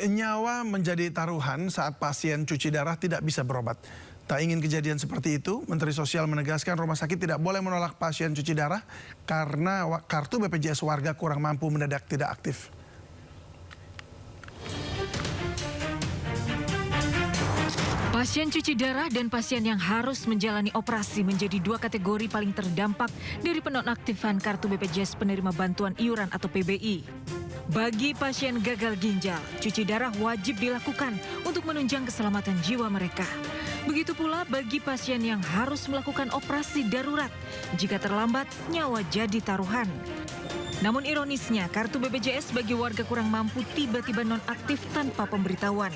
Nyawa menjadi taruhan saat pasien cuci darah tidak bisa berobat. Tak ingin kejadian seperti itu, Menteri Sosial menegaskan rumah sakit tidak boleh menolak pasien cuci darah karena kartu BPJS warga kurang mampu mendadak tidak aktif. Pasien cuci darah dan pasien yang harus menjalani operasi menjadi dua kategori paling terdampak dari penonaktifan kartu BPJS penerima bantuan iuran atau PBI. Bagi pasien gagal ginjal, cuci darah wajib dilakukan untuk menunjang keselamatan jiwa mereka. Begitu pula bagi pasien yang harus melakukan operasi darurat. Jika terlambat, nyawa jadi taruhan. Namun ironisnya, kartu BPJS bagi warga kurang mampu tiba-tiba nonaktif tanpa pemberitahuan.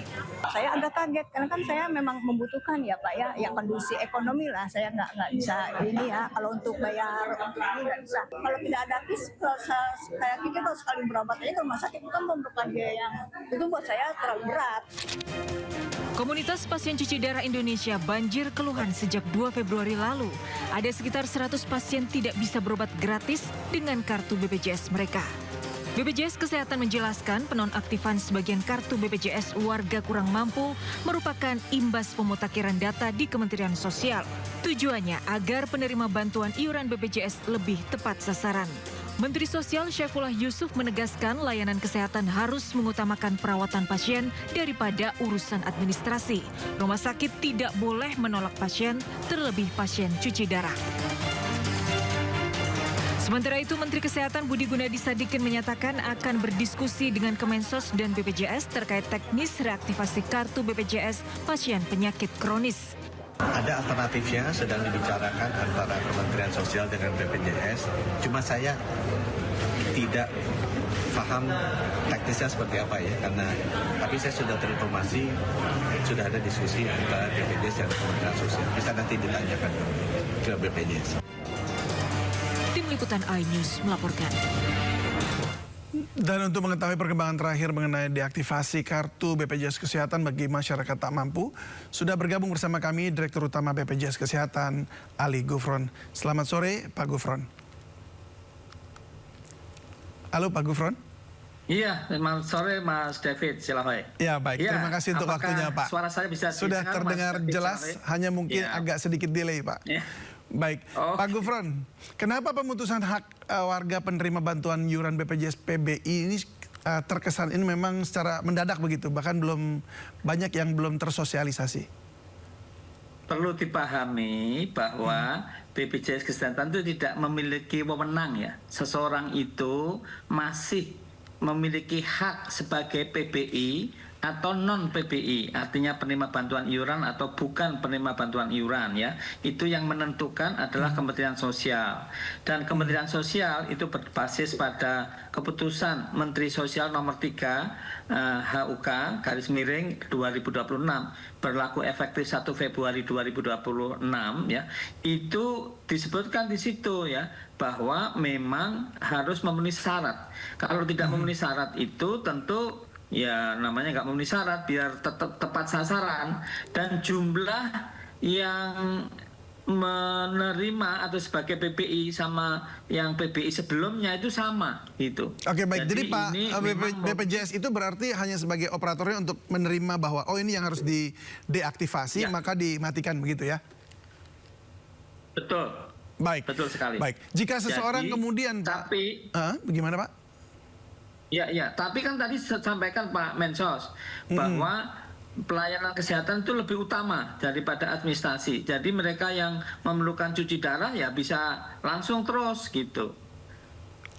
Saya agak kaget karena kan saya memang membutuhkan ya Pak ya kondisi ekonomi lah, saya nggak bisa ini ya, kalau untuk bayar untuk ini nggak bisa. Kalau tidak ada KIS, kayak kita kalau sekali berobat aja ke rumah sakit kan memerlukan biaya yang itu buat saya terlalu berat. Komunitas pasien cuci darah Indonesia banjir keluhan sejak 2 Februari lalu. Ada sekitar 100 pasien tidak bisa berobat gratis dengan kartu BPJS mereka. BPJS Kesehatan menjelaskan penonaktifan sebagian kartu BPJS warga kurang mampu merupakan imbas pemutakhiran data di Kementerian Sosial. Tujuannya agar penerima bantuan iuran BPJS lebih tepat sasaran. Menteri Sosial Syaifullah Yusuf menegaskan layanan kesehatan harus mengutamakan perawatan pasien daripada urusan administrasi. Rumah sakit tidak boleh menolak pasien, terlebih pasien cuci darah. Sementara itu, Menteri Kesehatan Budi Gunadi Sadikin menyatakan akan berdiskusi dengan Kemensos dan BPJS terkait teknis reaktivasi kartu BPJS pasien penyakit kronis. Ada alternatifnya sedang dibicarakan antara Kementerian Sosial dengan BPJS. Cuma saya tidak paham teknisnya seperti apa ya, tapi saya sudah terinformasi sudah ada diskusi antara BPJS dan Kementerian Sosial. Bisa nanti ditanyakan ke BPJS. Tim Liputan iNews melaporkan. Dan untuk mengetahui perkembangan terakhir mengenai deaktivasi kartu BPJS Kesehatan bagi masyarakat tak mampu, sudah bergabung bersama kami Direktur Utama BPJS Kesehatan, Ali Gufron. Selamat sore, Pak Gufron. Halo, Pak Gufron. Iya, selamat sore Mas David Silahoy. Ya, baik. Ya, terima kasih untuk waktunya, Pak. Suara saya bisa sudah terdengar jelas, hanya mungkin agak sedikit delay, Pak. Ya. Baik, Pak Gufron, kenapa pemutusan hak warga penerima bantuan iuran BPJS PBI ini terkesan ini memang secara mendadak begitu, bahkan belum banyak yang belum tersosialisasi? Perlu dipahami bahwa BPJS Kesehatan itu tidak memiliki wewenang ya. Seseorang itu masih memiliki hak sebagai PBI atau non PBI, artinya penerima bantuan iuran atau bukan penerima bantuan iuran ya. Itu yang menentukan adalah Kementerian Sosial. Dan Kementerian Sosial itu berbasis pada keputusan Menteri Sosial nomor 3 HUK garis miring 2026 berlaku efektif 1 Februari 2026 ya. Itu disebutkan di situ ya bahwa memang harus memenuhi syarat. Kalau tidak memenuhi syarat itu tentu ya namanya nggak memenuhi syarat biar tetap tepat sasaran dan jumlah yang menerima atau sebagai PBI sama yang PBI sebelumnya itu sama gitu. Oke, baik. Jadi Pak, BPJS itu berarti hanya sebagai operatornya untuk menerima bahwa oh ini yang harus deaktivasi ya, maka dimatikan begitu ya? Betul. Baik. Betul sekali. Baik. Jika seseorang kemudian tapi bagaimana Pak? Ya, tapi kan tadi sampaikan Pak Mensos bahwa pelayanan kesehatan itu lebih utama daripada administrasi. Jadi mereka yang memerlukan cuci darah ya bisa langsung terus gitu.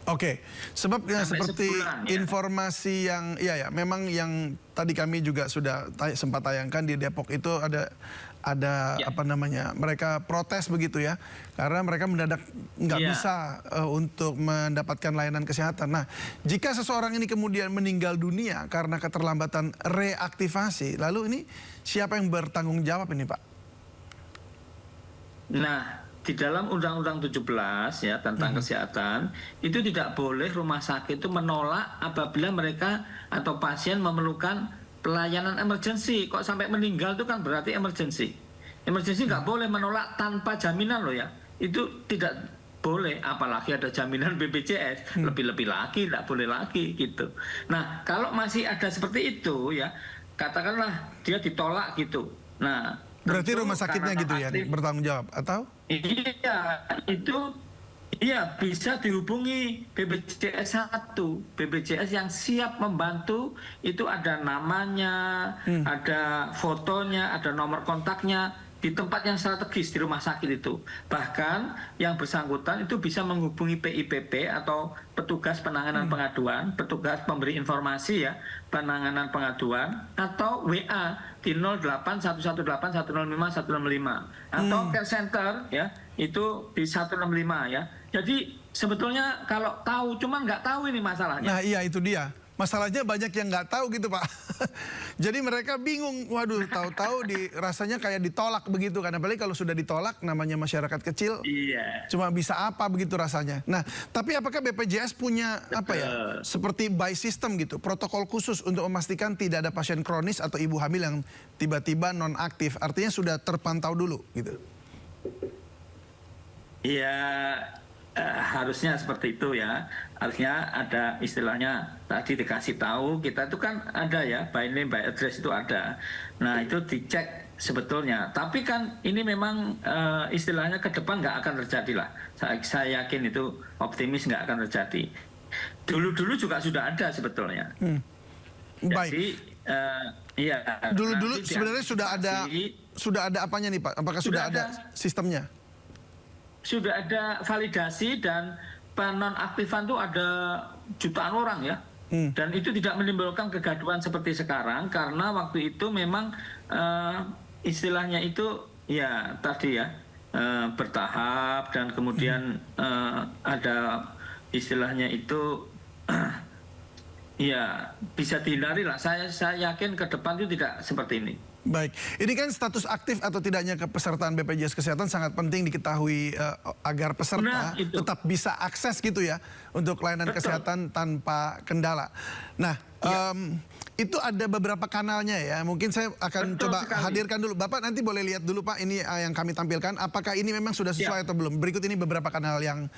Oke, sebab ya, seperti sebulan, ya, informasi yang memang yang tadi kami juga sudah sempat tayangkan di Depok itu ada apa namanya, mereka protes begitu ya, karena mereka mendadak nggak bisa untuk mendapatkan layanan kesehatan. Nah, jika seseorang ini kemudian meninggal dunia karena keterlambatan reaktivasi, lalu ini siapa yang bertanggung jawab ini, Pak? Nah, di dalam Undang-Undang 17 ya tentang kesehatan itu tidak boleh rumah sakit itu menolak apabila mereka atau pasien memerlukan pelayanan emergensi. Kok sampai meninggal itu kan berarti emergensi. Emergensi nggak boleh menolak tanpa jaminan loh ya. Itu tidak boleh, apalagi ada jaminan BPJS, lebih-lebih lagi, tidak boleh lagi gitu. Nah, kalau masih ada seperti itu ya, katakanlah dia ditolak gitu. Nah, Berarti tentu rumah sakitnya karena gitu ya aktif, bertanggung jawab atau? iya, itu iya bisa dihubungi BPJS 1. BPJS yang siap membantu itu ada namanya, ada fotonya, ada nomor kontaknya di tempat yang strategis di rumah sakit itu. Bahkan yang bersangkutan itu bisa menghubungi PIPP atau petugas penanganan pengaduan, petugas pemberi informasi ya, penanganan pengaduan, atau WA di 08118105 atau care center ya, itu di 165 ya. Jadi sebetulnya kalau tahu, cuman nggak tahu ini masalahnya. Nah iya itu dia. Masalahnya banyak yang nggak tahu gitu Pak. Jadi mereka bingung, waduh tahu-tahu rasanya kayak ditolak begitu kan. Apalagi kalau sudah ditolak namanya masyarakat kecil. Iya. Cuma bisa apa begitu rasanya. Nah tapi apakah BPJS punya apa ya, seperti by system gitu, protokol khusus untuk memastikan tidak ada pasien kronis atau ibu hamil yang tiba-tiba nonaktif. Artinya sudah terpantau dulu gitu. Iya, harusnya seperti itu ya. Harusnya ada istilahnya tadi dikasih tahu, kita itu kan ada ya, by name, by address itu ada. Nah itu dicek sebetulnya. Tapi kan ini memang istilahnya ke depan nggak akan terjadi lah. Saya yakin itu optimis nggak akan terjadi. Dulu-dulu juga sudah ada sebetulnya. Baik. Jadi iya. Dulu-dulu nanti sebenarnya sudah ada apanya nih Pak? Apakah sudah ada sistemnya? Sudah ada validasi dan penonaktifan itu ada jutaan orang ya. Dan itu tidak menimbulkan kegaduhan seperti sekarang karena waktu itu memang istilahnya itu ya tadi ya bertahap dan kemudian ada istilahnya itu ya bisa dihindari lah. Saya yakin ke depan itu tidak seperti ini. Baik, ini kan status aktif atau tidaknya kepesertaan BPJS Kesehatan sangat penting diketahui agar peserta tetap bisa akses gitu ya untuk layanan kesehatan tanpa kendala. Nah, itu ada beberapa kanalnya ya. Mungkin saya akan coba hadirkan dulu. Bapak nanti boleh lihat dulu Pak, ini yang kami tampilkan. Apakah ini memang sudah sesuai atau belum? Berikut ini beberapa kanal yang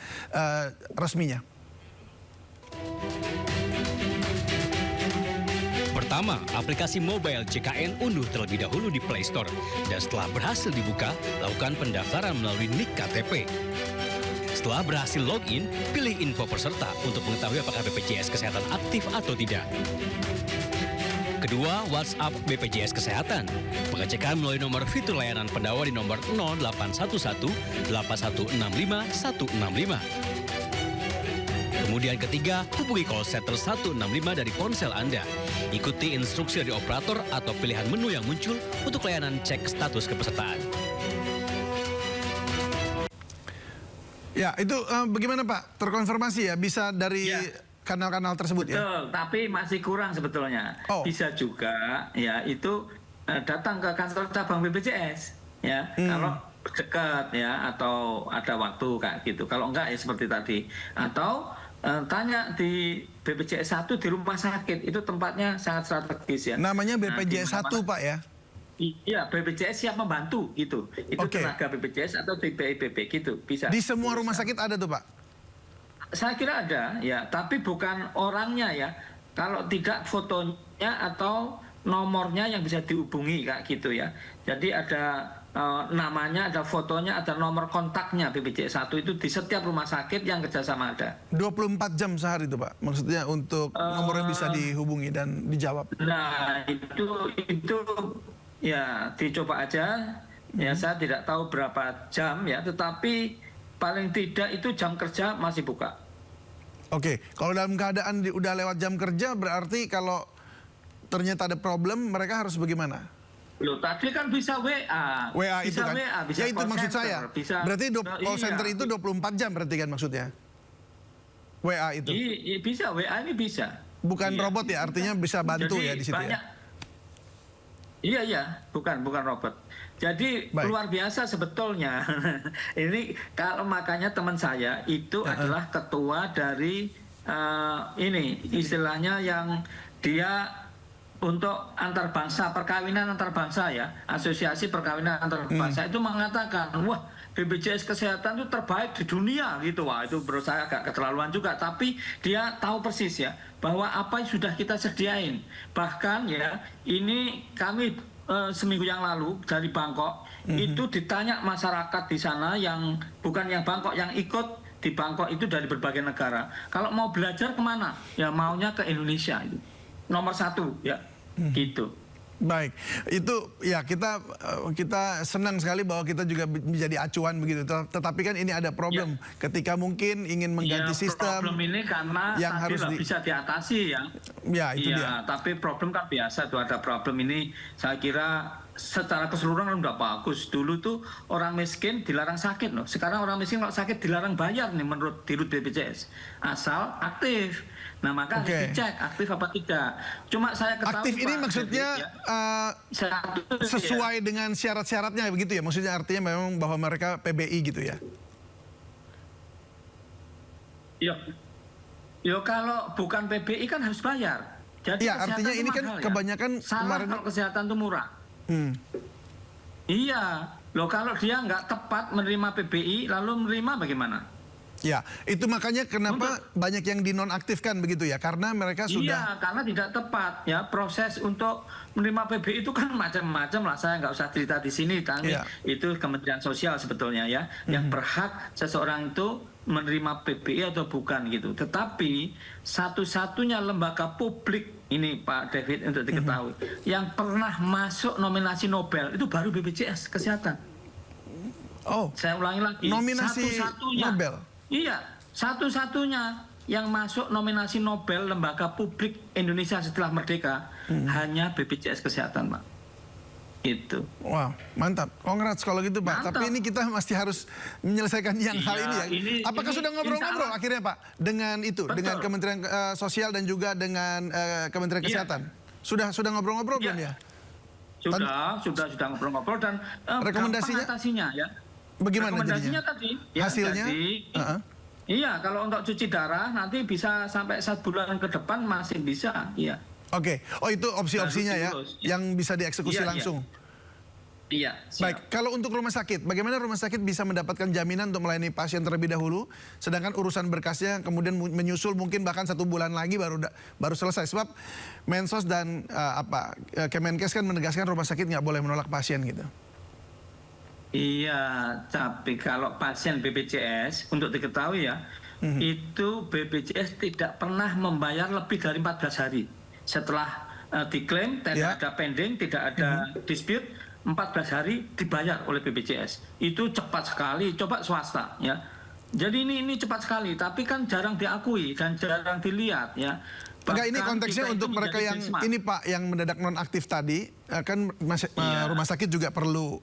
resminya. Pertama, aplikasi mobile JKN unduh terlebih dahulu di Play Store. Dan setelah berhasil dibuka, lakukan pendaftaran melalui NIK KTP. Setelah berhasil login, pilih info peserta untuk mengetahui apakah BPJS Kesehatan aktif atau tidak. Kedua, WhatsApp BPJS Kesehatan. Pengecekan melalui nomor fitur layanan pendawa di nomor 0811 8165 165. Kemudian ketiga, hubungi call center 165 dari ponsel Anda. Ikuti instruksi dari operator atau pilihan menu yang muncul untuk layanan cek status kepesertaan. Ya, itu bagaimana Pak? Terkonfirmasi ya? Bisa dari kanal-kanal tersebut ya? Betul, tapi masih kurang sebetulnya. Bisa juga ya itu datang ke kantor cabang BPJS ya. Kalau dekat ya atau ada waktu kayak gitu. Kalau enggak ya seperti tadi. Atau tanya di BPJS 1 di rumah sakit, itu tempatnya sangat strategis ya. Namanya BPJS 1 Pak ya? Iya, BPJS siap membantu gitu. Itu tenaga BPJS atau di PIPP gitu, bisa. Di semua rumah sakit ada tuh Pak? Saya kira ada ya, tapi bukan orangnya ya. Kalau tidak fotonya atau nomornya yang bisa dihubungi kayak gitu ya. Jadi ada namanya, ada fotonya, ada nomor kontaknya BPJS 1 itu di setiap rumah sakit yang kerjasama ada. 24 jam sehari itu Pak? Maksudnya untuk nomornya bisa dihubungi dan dijawab? Nah itu ya dicoba aja. Ya saya tidak tahu berapa jam ya, tetapi paling tidak itu jam kerja masih buka. Oke, kalau dalam keadaan udah lewat jam kerja berarti kalau ternyata ada problem mereka harus bagaimana? Loh, tadi kan bisa WA. WA itu bisa kan? WA, bisa ya itu maksud center, saya. Bisa, berarti call center itu 24 jam berarti kan maksudnya? WA itu? Bisa, WA ini bisa. Bukan robot ya, artinya bisa bantu. Jadi, ya di situ banyak, ya? Iya, bukan robot. Jadi luar biasa sebetulnya. Ini kalau makanya teman saya itu adalah ketua dari ini istilahnya yang dia untuk antar bangsa, perkawinan antar bangsa ya, asosiasi perkawinan antar bangsa itu mengatakan, wah BPJS Kesehatan itu terbaik di dunia gitu. Wah, itu menurut saya agak keterlaluan juga. Tapi dia tahu persis ya bahwa apa yang sudah kita sediain. Bahkan ya ini kami seminggu yang lalu dari Bangkok itu ditanya masyarakat di sana yang bukan yang Bangkok, yang ikut di Bangkok itu dari berbagai negara. Kalau mau belajar kemana? Ya maunya ke Indonesia itu. Nomor 1 ya gitu. Baik, itu ya kita senang sekali bahwa kita juga menjadi acuan begitu. Tetapi kan ini ada problem ketika mungkin ingin mengganti sistem. Problem ini karena yang harus bisa diatasi ya. Ya itu dia. Tapi problem kan biasa tuh, ada problem ini. Saya kira secara keseluruhan udah bagus. Dulu tuh orang miskin dilarang sakit loh. Sekarang orang miskin kalau sakit dilarang bayar nih menurut Dirut BPJS. Asal aktif. Nah maka harus dicek aktif apa tidak. Cuma saya ketahui aktif ini maksudnya sesuai dengan syarat-syaratnya begitu ya. Maksudnya artinya memang bahwa mereka PBI gitu ya. Yo kalau bukan PBI kan harus bayar. Jadi ya artinya ini kan kebanyakan kemarin kalau kesehatan itu murah. Iya, loh kalau dia nggak tepat menerima PBI lalu menerima bagaimana? Ya, itu makanya kenapa banyak yang dinonaktifkan begitu ya, karena mereka sudah... Iya, karena tidak tepat ya, proses untuk menerima PBI itu kan macam-macam lah, saya nggak usah cerita di sini, tapi itu Kementerian Sosial sebetulnya ya, yang berhak seseorang itu menerima PBI atau bukan gitu. Tetapi satu-satunya lembaga publik ini Pak David untuk diketahui, yang pernah masuk nominasi Nobel itu baru BPJS Kesehatan. Oh, saya ulangi lagi, nominasi Nobel. Iya, satu-satunya yang masuk nominasi Nobel lembaga publik Indonesia setelah merdeka hanya BPJS Kesehatan, Pak. Itu. Wow, mantap. Congrats kalau gitu, Pak. Mantap. Tapi ini kita masih harus menyelesaikan yang hal ini ya. Apakah sudah ngobrol-ngobrol akhirnya, Pak, dengan itu, dengan Kementerian Sosial dan juga dengan Kementerian Kesehatan? Sudah ngobrol-ngobrol belum ya? Sudah ngobrol-ngobrol dan rekomendasinya atasinya ya. Bagaimana rekomendasinya jadinya? tadi hasilnya iya, kalau untuk cuci darah nanti bisa sampai 1 bulan ke depan masih bisa. Iya. Oke. Oh, itu opsi-opsinya ya, yang bisa dieksekusi langsung. Iya. Baik, kalau untuk rumah sakit, bagaimana rumah sakit bisa mendapatkan jaminan untuk melayani pasien terlebih dahulu, sedangkan urusan berkasnya kemudian menyusul mungkin bahkan 1 bulan lagi baru selesai, sebab Mensos dan Kemenkes kan menegaskan rumah sakit nggak boleh menolak pasien gitu. Iya, tapi kalau pasien BPJS untuk diketahui ya, itu BPJS tidak pernah membayar lebih dari 14 hari setelah diklaim, tidak ada pending, tidak ada dispute, 14 hari dibayar oleh BPJS. Itu cepat sekali. Coba swasta ya. Jadi ini cepat sekali, tapi kan jarang diakui dan jarang dilihat ya. Enggak, ini konteksnya untuk mereka yang ini Pak, yang mendadak nonaktif tadi, kan rumah sakit juga perlu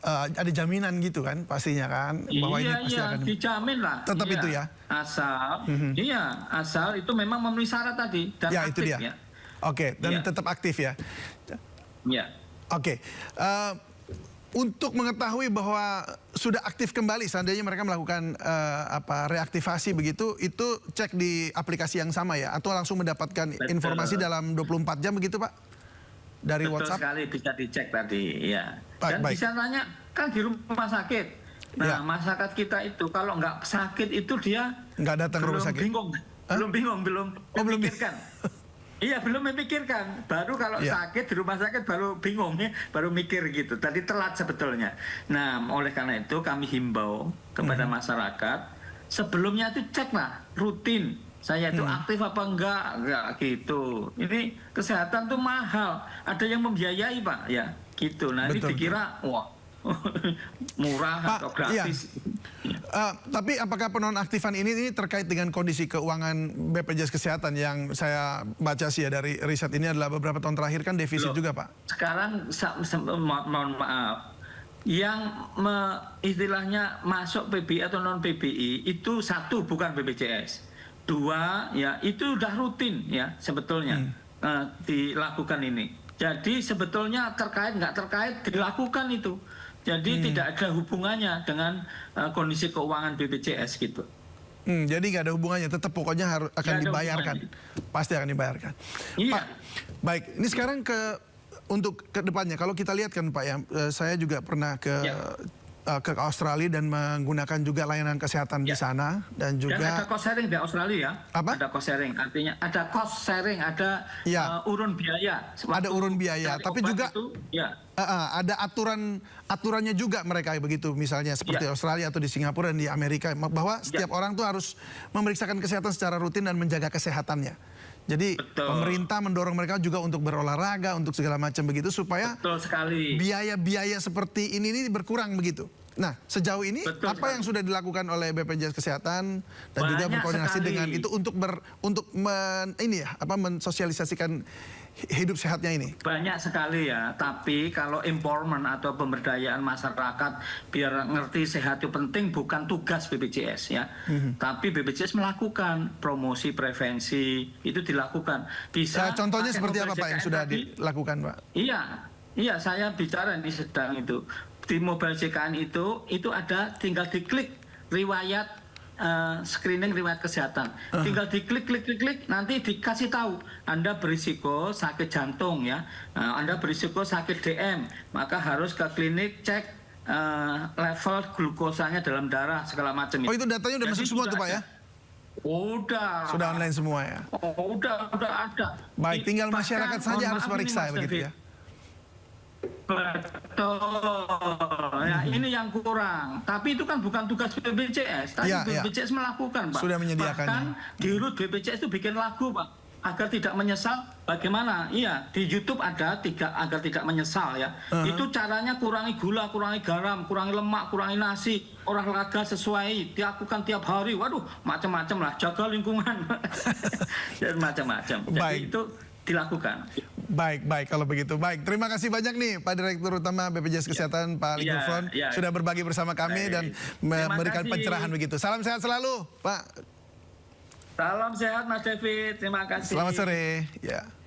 ada jaminan gitu kan pastinya kan, bahwa ini pasti akan dijamin lah. Tetap itu ya. Asal itu memang memenuhi syarat tadi dan ya, aktif itu dia. Ya. Oke, dan tetap aktif ya. Iya. Oke. Untuk mengetahui bahwa sudah aktif kembali, seandainya mereka melakukan reaktivasi begitu, itu cek di aplikasi yang sama ya, atau langsung mendapatkan informasi dalam 24 jam begitu Pak? Dari Betul WhatsApp? sekali, bisa dicek tadi ya. Dan Baik. bisa tanya kan di rumah sakit. Nah, masyarakat kita itu kalau nggak sakit itu dia nggak datang ke rumah sakit. Belum memikirkan. Iya, belum memikirkan. Baru kalau sakit di rumah sakit baru bingung ya, baru mikir gitu. Tadi telat sebetulnya. Nah, oleh karena itu kami himbau kepada masyarakat, sebelumnya itu ceklah rutin. Saya itu aktif apa enggak gitu. Ini kesehatan tuh mahal. Ada yang membiayai Pak ya gitu. Nah ini dikira wah murah Pak, atau gratis. Tapi apakah penonaktifan ini terkait dengan kondisi keuangan BPJS Kesehatan yang saya baca sih ya dari riset ini adalah beberapa tahun terakhir kan defisit juga Pak? Sekarang mohon maaf. Yang istilahnya masuk PBI atau non PBI itu 1 bukan BPJS. 2 ya itu udah rutin ya sebetulnya dilakukan ini. Jadi sebetulnya terkait nggak terkait dilakukan itu. Jadi tidak ada hubungannya dengan kondisi keuangan BPJS gitu. Jadi nggak ada hubungannya, tetap pokoknya akan dibayarkan, pasti akan dibayarkan. Iya. Pak, baik. Ini sekarang untuk ke depannya, kalau kita lihat kan Pak ya, saya juga pernah ke ke Australia dan menggunakan juga layanan kesehatan di sana dan juga ada cost sharing di Australia ya. Apa? Ada cost sharing, artinya ada cost sharing, ada urun biaya. Ada urun biaya, tapi juga itu, ada aturannya juga mereka begitu, misalnya seperti Australia atau di Singapura dan di Amerika, bahwa setiap orang tuh harus memeriksakan kesehatan secara rutin dan menjaga kesehatannya. Jadi pemerintah mendorong mereka juga untuk berolahraga, untuk segala macam begitu supaya biaya-biaya seperti ini berkurang begitu. Nah, sejauh ini apa yang sudah dilakukan oleh BPJS Kesehatan dan juga berkoordinasi dengan itu untuk mensosialisasikan hidup sehatnya ini? Banyak sekali ya, tapi kalau empowerment atau pemberdayaan masyarakat biar ngerti sehat itu penting bukan tugas BPJS ya. Tapi BPJS melakukan promosi prevensi, itu dilakukan. Bisa contohnya seperti apa Pak yang sudah dilakukan Pak? Iya, saya bicara di sedang itu. Di mobile JKN itu ada tinggal diklik riwayat screening riwayat kesehatan. Tinggal diklik, nanti dikasih tahu Anda berisiko sakit jantung ya, Anda berisiko sakit DM, maka harus ke klinik cek level glukosanya dalam darah segala macam. Oh itu datanya udah masuk semua tuh Pak ya? Udah. Sudah online semua ya? Oh, udah ada. Baik, tinggal masyarakat saja harus meriksa begitu ya? Betul. Ya, ini yang kurang. Tapi itu kan bukan tugas BPJS. Tapi BPJS melakukan, Pak. Sudah menyediakannya. Bahkan di Rut BPJS itu bikin lagu, Pak. Agar tidak menyesal, bagaimana? Iya, di YouTube ada agar tidak menyesal ya. Itu caranya kurangi gula, kurangi garam, kurangi lemak, kurangi nasi, olahraga sesuai, dilakukan tiap hari. Waduh, macam-macam lah. Jaga lingkungan. Dan macam-macam. Jadi itu dilakukan. Baik kalau begitu. Baik, terima kasih banyak nih Pak Direktur Utama BPJS Kesehatan Pak Ali Gufron sudah berbagi bersama kami dan memberikan pencerahan begitu. Salam sehat selalu Pak. Salam sehat Mas David, terima kasih. Selamat sore. Ya.